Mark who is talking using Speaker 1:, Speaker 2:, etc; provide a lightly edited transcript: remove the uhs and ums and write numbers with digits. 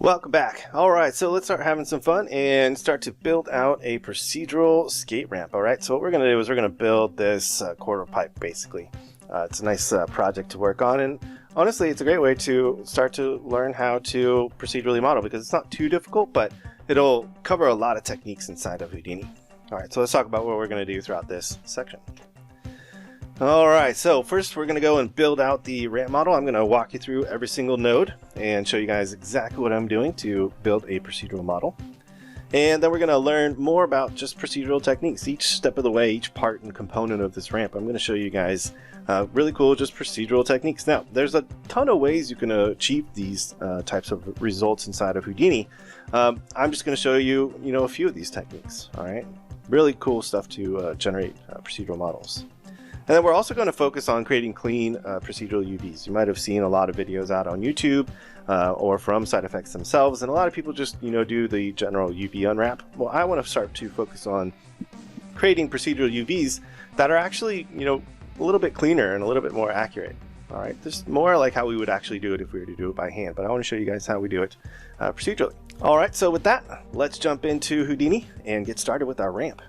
Speaker 1: Welcome back. Alright, so let's start having some fun and start to build out a procedural skate ramp. Alright, so what we're going to do is we're going to build this quarter pipe basically. It's a nice project to work on, and honestly it's a great way to start to learn how to procedurally model because it's not too difficult, but it'll cover a lot of techniques inside of Houdini. Alright, so let's talk about what we're going to do throughout this section. Alright, so first we're going to go and build out the ramp model. I'm going to walk you through every single node and show you guys exactly what I'm doing to build a procedural model. And then we're going to learn more about just procedural techniques. Each step of the way, each part and component of this ramp, I'm going to show you guys really cool just procedural techniques. Now, there's a ton of ways you can achieve these types of results inside of Houdini. I'm just going to show you, a few of these techniques. Alright, really cool stuff to generate procedural models. And then we're also going to focus on creating clean procedural UVs. You might have seen a lot of videos out on YouTube or from side effects themselves, and a lot of people just do the general UV unwrap. Well, I want to start to focus on creating procedural UVs that are actually a little bit cleaner and a little bit more accurate. All right, just more like how we would actually do it if we were to do it by hand, but I want to show you guys how we do it procedurally. All right, so with that, let's jump into Houdini and get started with our ramp.